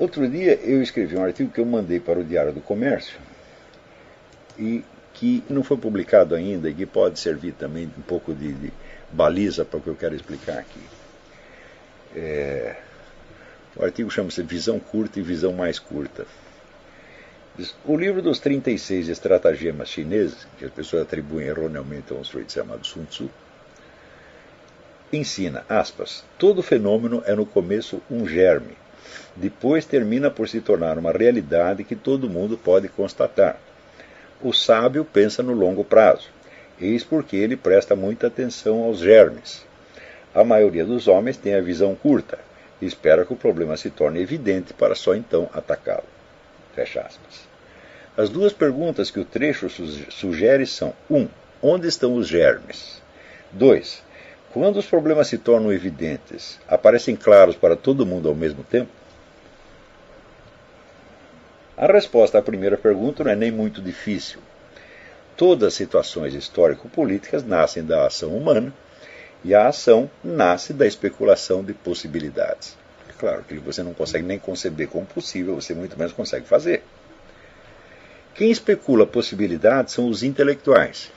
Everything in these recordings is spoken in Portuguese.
Outro dia eu escrevi um artigo que eu mandei para o Diário do Comércio e que não foi publicado ainda e que pode servir também um pouco de baliza para o que eu quero explicar aqui. O artigo chama-se Visão Curta e Visão Mais Curta. O livro dos 36 estratagemas chineses, que as pessoas atribuem erroneamente a um sujeito chamado Sun Tzu, ensina, aspas, todo fenômeno é no começo um germe, depois termina por se tornar uma realidade que todo mundo pode constatar. O sábio pensa no longo prazo, eis porque ele presta muita atenção aos germes. A maioria dos homens tem a visão curta e espera que o problema se torne evidente para só então atacá-lo. Fecha aspas. As duas perguntas que o trecho sugere são: 1. Onde estão os germes? 2. Quando os problemas se tornam evidentes, aparecem claros para todo mundo ao mesmo tempo? A resposta à primeira pergunta não é nem muito difícil. Todas as situações histórico-políticas nascem da ação humana e a ação nasce da especulação de possibilidades. É claro que você não consegue nem conceber como possível, você muito menos consegue fazer. Quem especula possibilidades são os intelectuais,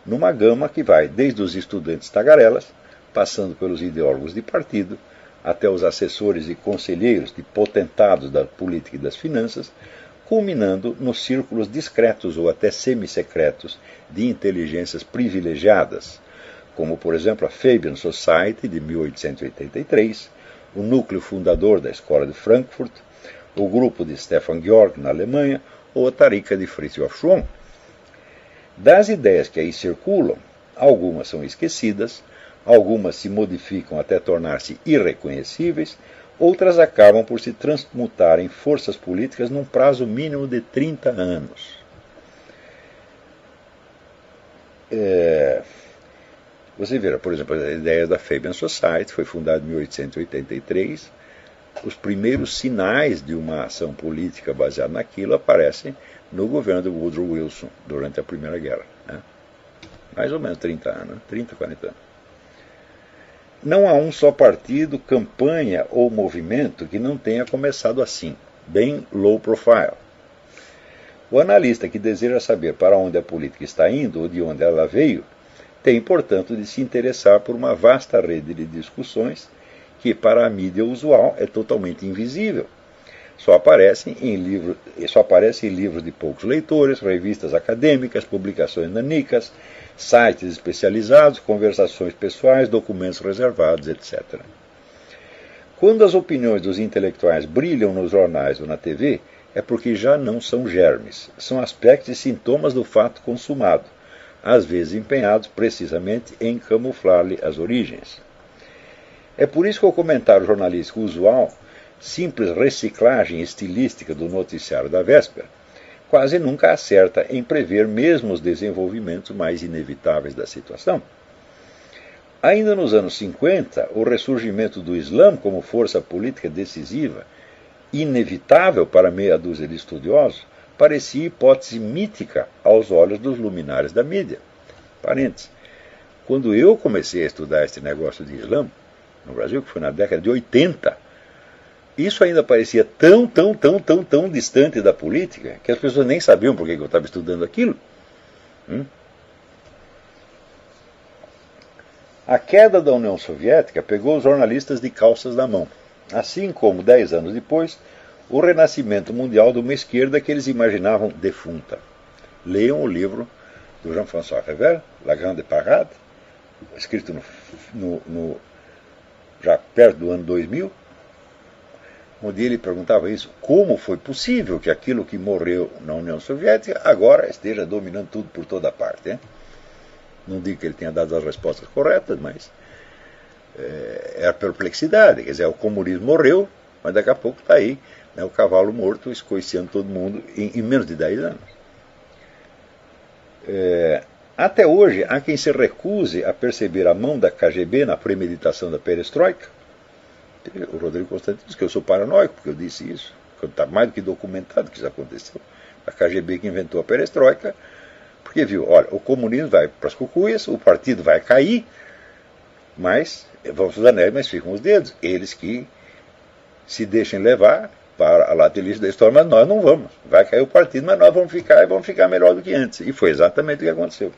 numa gama que vai desde os estudantes tagarelas, passando pelos ideólogos de partido, até os assessores e conselheiros de potentados da política e das finanças, culminando nos círculos discretos ou até semissecretos de inteligências privilegiadas, como, por exemplo, a Fabian Society, de 1883, o núcleo fundador da Escola de Frankfurt, o grupo de Stefan Georg, na Alemanha, ou a Tariqa de Fritjof Schwann. Das ideias que aí circulam, algumas são esquecidas, algumas se modificam até tornar-se irreconhecíveis, outras acabam por se transmutar em forças políticas num prazo mínimo de 30 anos. Você vê, por exemplo, a ideia da Fabian Society foi fundada em 1883. Os primeiros sinais de uma ação política baseada naquilo aparecem no governo de Woodrow Wilson durante a Primeira Guerra. Né? Mais ou menos 30 anos, 30, 40 anos. Não há um só partido, campanha ou movimento que não tenha começado assim, bem low profile. O analista que deseja saber para onde a política está indo ou de onde ela veio, tem, portanto, de se interessar por uma vasta rede de discussões que, para a mídia usual, é totalmente invisível. Só aparece em livros de poucos leitores, revistas acadêmicas, publicações nanicas, sites especializados, conversações pessoais, documentos reservados, etc. Quando as opiniões dos intelectuais brilham nos jornais ou na TV, é porque já não são germes, são aspectos e sintomas do fato consumado, às vezes empenhados precisamente em camuflar-lhe as origens. É por isso que o comentário jornalístico usual, simples reciclagem estilística do noticiário da véspera, quase nunca acerta em prever mesmo os desenvolvimentos mais inevitáveis da situação. Ainda nos anos 50, o ressurgimento do Islã como força política decisiva, inevitável para meia dúzia de estudiosos, parecia hipótese mítica aos olhos dos luminares da mídia. Parênteses. Quando eu comecei a estudar este negócio de Islã, no Brasil, que foi na década de 80, isso ainda parecia tão distante da política, que as pessoas nem sabiam por que eu estava estudando aquilo. A queda da União Soviética pegou os jornalistas de calças na mão, assim como, 10 anos depois, o renascimento mundial de uma esquerda que eles imaginavam defunta. Leiam o livro do Jean-François Rével, La Grande Parade, escrito já perto do ano 2000, onde ele perguntava isso: como foi possível que aquilo que morreu na União Soviética agora esteja dominando tudo por toda parte? Hein? Não digo que ele tenha dado as respostas corretas, mas é a perplexidade. Quer dizer, o comunismo morreu, mas daqui a pouco está aí, né, o cavalo morto escoiciando todo mundo em menos de 10 anos. Até hoje, há quem se recuse a perceber a mão da KGB na premeditação da perestroika. O Rodrigo Constantino diz que eu sou paranoico, porque eu disse isso. Está mais do que documentado que isso aconteceu. A KGB que inventou a perestroika, porque viu, olha, o comunismo vai para as cucuias, o partido vai cair, mas vamos os anéis, mas ficam os dedos. Eles que se deixem levar para a lata de lixo da história, mas nós não vamos. Vai cair o partido, mas nós vamos ficar e vamos ficar melhor do que antes. E foi exatamente o que aconteceu.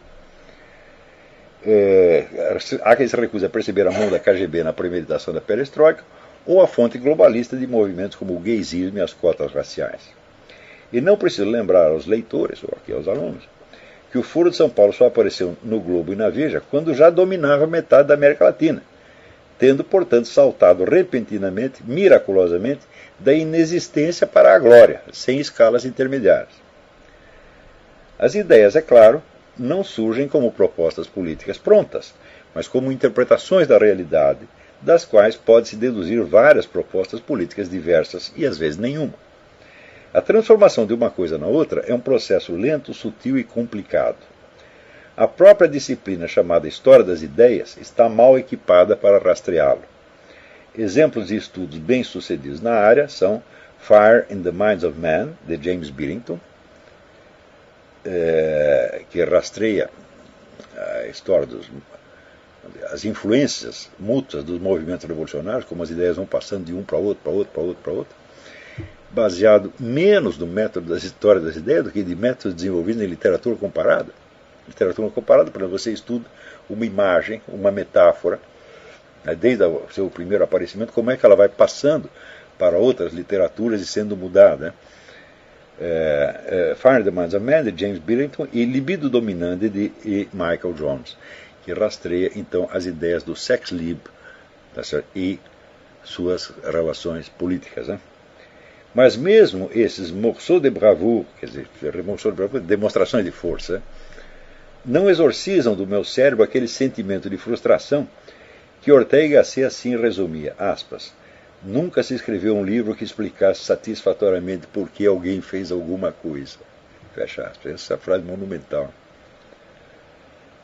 Há quem se recusa a perceber a mão da KGB na premeditação da perestroika ou a fonte globalista de movimentos como o gaysismo e as cotas raciais. E não preciso lembrar aos leitores, ou aqui aos alunos, que o Foro de São Paulo só apareceu no Globo e na Veja quando já dominava metade da América Latina, tendo, portanto, saltado repentinamente, miraculosamente, da inexistência para a glória, sem escalas intermediárias. As ideias, é claro, não surgem como propostas políticas prontas, mas como interpretações da realidade, das quais pode-se deduzir várias propostas políticas diversas e às vezes nenhuma. A transformação de uma coisa na outra é um processo lento, sutil e complicado. A própria disciplina chamada História das Ideias está mal equipada para rastreá-lo. Exemplos de estudos bem-sucedidos na área são Fire in the Minds of Men, de James Billington, que rastreia a história as influências mútuas dos movimentos revolucionários, como as ideias vão passando de um para outro, para outro, para outro, para outro, baseado menos no método das histórias das ideias do que de métodos desenvolvidos em literatura comparada. Literatura comparada, por exemplo, você estuda uma imagem, uma metáfora, desde o seu primeiro aparecimento, como é que ela vai passando para outras literaturas e sendo mudada. Fire in the Minds of Men, de James Billington, e Libido Dominante, de Michael Jones, que rastreia, então, as ideias do sex lib, e suas relações políticas. Mas mesmo esses morceaux de bravoure, quer dizer, demonstrações de força, não exorcizam do meu cérebro aquele sentimento de frustração que Ortega y Gasset assim resumia, aspas, nunca se escreveu um livro que explicasse satisfatoriamente por que alguém fez alguma coisa. Fecha aspas. Essa frase monumental.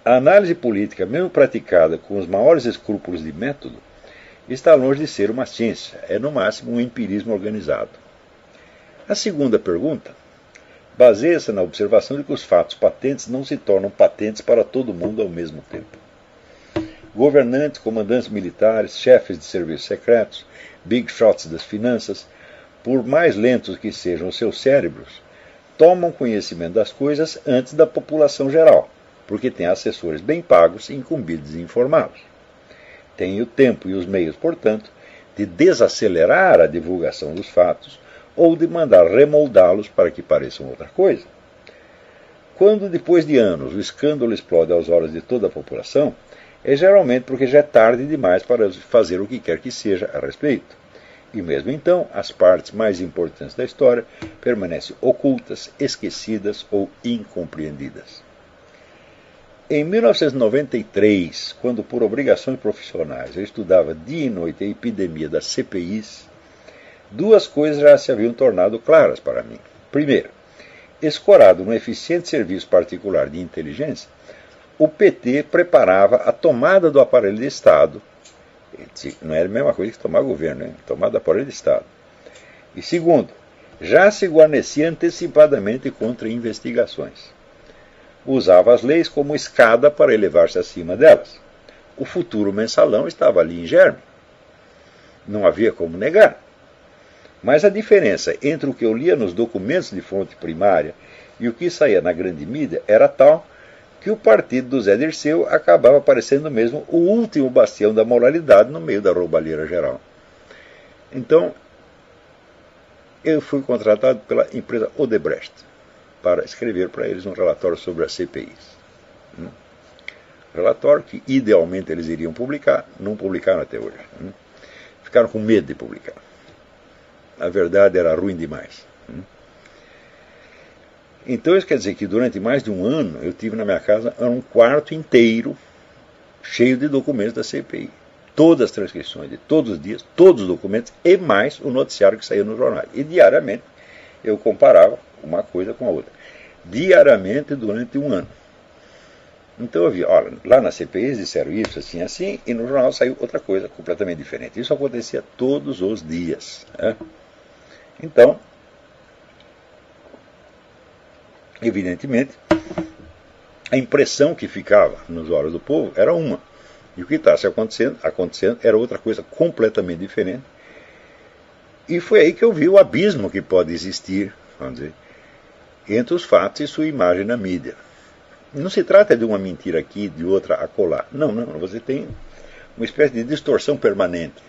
A análise política, mesmo praticada com os maiores escrúpulos de método, está longe de ser uma ciência, é no máximo um empirismo organizado. A segunda pergunta baseia-se na observação de que os fatos patentes não se tornam patentes para todo mundo ao mesmo tempo. Governantes, comandantes militares, chefes de serviços secretos, big shots das finanças, por mais lentos que sejam os seus cérebros, tomam conhecimento das coisas antes da população geral, porque têm assessores bem pagos e incumbidos de informá-los. Têm o tempo e os meios, portanto, de desacelerar a divulgação dos fatos ou de mandar remoldá-los para que pareçam outra coisa. Quando, depois de anos, o escândalo explode aos olhos de toda a população, é geralmente porque já é tarde demais para fazer o que quer que seja a respeito. E mesmo então, as partes mais importantes da história permanecem ocultas, esquecidas ou incompreendidas. Em 1993, quando por obrigações profissionais eu estudava dia e noite a epidemia das CPIs, duas coisas já se haviam tornado claras para mim. Primeiro, escorado no eficiente serviço particular de inteligência, o PT preparava a tomada do aparelho de Estado. Não era a mesma coisa que tomar governo, hein? Tomada do aparelho de Estado. E segundo, já se guarnecia antecipadamente contra investigações. Usava as leis como escada para elevar-se acima delas. O futuro mensalão estava ali em germe. Não havia como negar. Mas a diferença entre o que eu lia nos documentos de fonte primária e o que saía na grande mídia era tal que o partido do Zé Dirceu acabava parecendo mesmo o último bastião da moralidade no meio da roubalheira geral. Então, eu fui contratado pela empresa Odebrecht para escrever para eles um relatório sobre as CPIs. Relatório que, idealmente, eles iriam publicar, não publicaram até hoje. Ficaram com medo de publicar. A verdade era ruim demais. Então isso quer dizer que durante mais de um ano eu tive na minha casa um quarto inteiro cheio de documentos da CPI. Todas as transcrições de todos os dias, todos os documentos e mais o noticiário que saía no jornal. E diariamente eu comparava uma coisa com a outra. Diariamente durante um ano. Então eu vi, olha, lá na CPI eles disseram isso, assim, assim, e no jornal saiu outra coisa completamente diferente. Isso acontecia todos os dias. Então, evidentemente, a impressão que ficava nos olhos do povo era uma. E o que estava acontecendo era outra coisa completamente diferente. E foi aí que eu vi o abismo que pode existir, vamos dizer, entre os fatos e sua imagem na mídia. Não se trata de uma mentira aqui, de outra acolá. Não, você tem uma espécie de distorção permanente.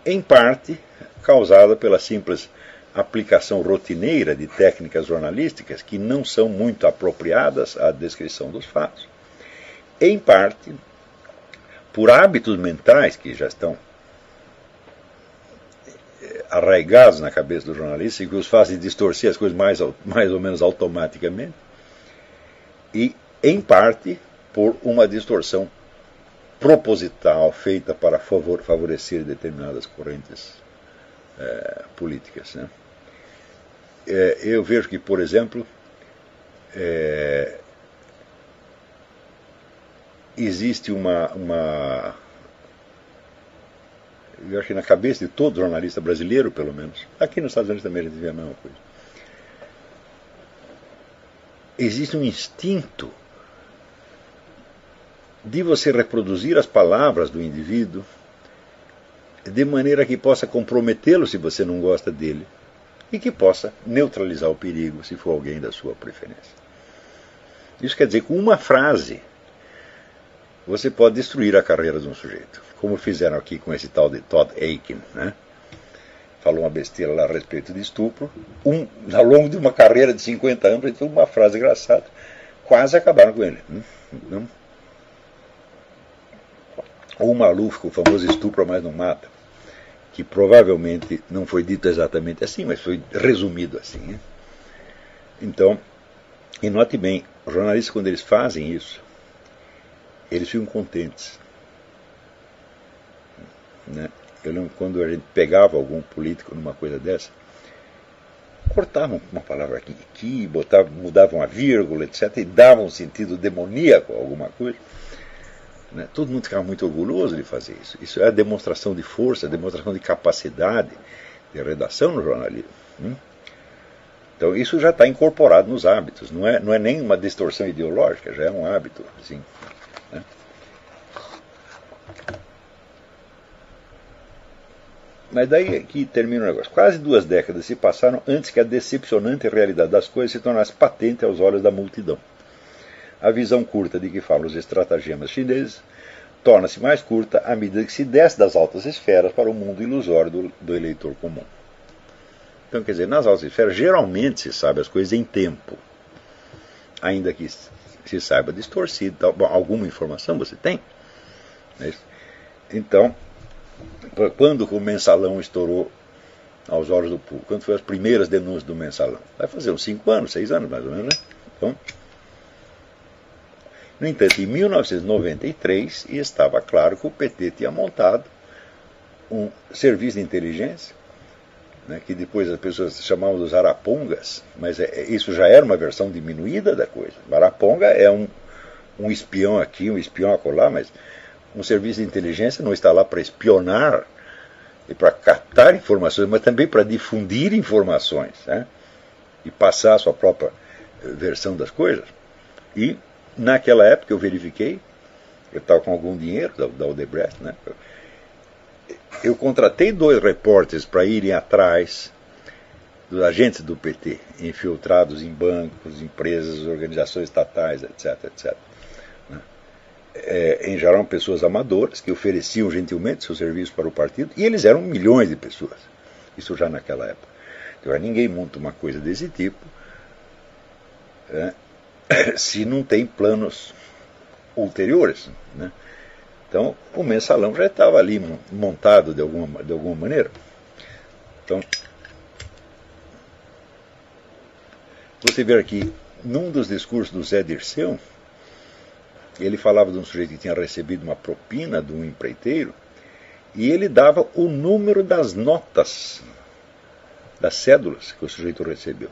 Em parte causada pela simples aplicação rotineira de técnicas jornalísticas que não são muito apropriadas à descrição dos fatos. Em parte por hábitos mentais que já estão arraigados na cabeça do jornalista e que os fazem distorcer as coisas mais ou menos automaticamente. E, em parte, por uma distorção proposital feita para favorecer determinadas correntes políticas. Né? Eu vejo que, por exemplo, existe uma... Eu acho que na cabeça de todo jornalista brasileiro, pelo menos, aqui nos Estados Unidos também a gente vê a mesma coisa, existe um instinto de você reproduzir as palavras do indivíduo de maneira que possa comprometê-lo se você não gosta dele e que possa neutralizar o perigo se for alguém da sua preferência. Isso quer dizer que com uma frase você pode destruir a carreira de um sujeito, como fizeram aqui com esse tal de Todd Akin, né? Falou uma besteira lá a respeito de estupro, ao longo de uma carreira de 50 anos, ele fez uma frase engraçada, quase acabaram com ele. Não? Ou o Maluf, com o famoso estupro, mas não mata, que provavelmente não foi dito exatamente assim, mas foi resumido assim. Né? Então, e note bem, os jornalistas, quando eles fazem isso, eles ficam contentes. Né? Eu lembro quando a gente pegava algum político numa coisa dessa, cortavam uma palavra aqui mudavam a vírgula, etc., e davam um sentido demoníaco a alguma coisa. Né? Todo mundo ficava muito orgulhoso de fazer isso. Isso é a demonstração de força, a demonstração de capacidade de redação no jornalismo. Então isso já está incorporado nos hábitos, não é nem uma distorção ideológica, já é um hábito. Assim, né? Mas daí que termina o negócio. Quase 2 décadas se passaram antes que a decepcionante realidade das coisas se tornasse patente aos olhos da multidão. A visão curta de que falam os estratagemas chineses torna-se mais curta à medida que se desce das altas esferas para o mundo ilusório do eleitor comum. Então, quer dizer, nas altas esferas geralmente se sabe as coisas em tempo, ainda que se saiba distorcido. Então, bom, alguma informação você tem? Então, quando o mensalão estourou aos olhos do público? Quando foram as primeiras denúncias do mensalão? Vai fazer uns 5 anos, 6 anos mais ou menos, né? Então, no entanto, em 1993, estava claro que o PT tinha montado um serviço de inteligência, né, que depois as pessoas chamavam dos arapongas, mas isso já era uma versão diminuída da coisa. Araponga é um espião aqui, um espião acolá, mas um serviço de inteligência não está lá para espionar e para captar informações, mas também para difundir informações, né, e passar a sua própria versão das coisas. E naquela época eu verifiquei, eu estava com algum dinheiro da Odebrecht, né, eu contratei 2 repórteres para irem atrás dos agentes do PT, infiltrados em bancos, empresas, organizações estatais, etc, etc. Em geral, pessoas amadoras que ofereciam gentilmente seu serviço para o partido, e eles eram milhões de pessoas. Isso já naquela época. Então, ninguém monta uma coisa desse tipo se não tem planos ulteriores, né? Então, o mensalão já estava ali montado de alguma maneira. Então, você vê aqui, num dos discursos do Zé Dirceu, ele falava de um sujeito que tinha recebido uma propina de um empreiteiro, e ele dava o número das notas, das cédulas que o sujeito recebeu.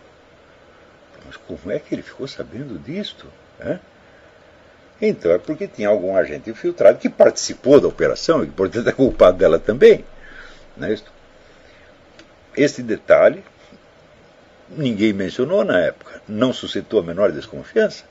Mas como é que ele ficou sabendo disto? Então é porque tinha algum agente infiltrado que participou da operação e que, portanto, é culpado dela também. Não é isso? Este detalhe ninguém mencionou na época, não suscitou a menor desconfiança.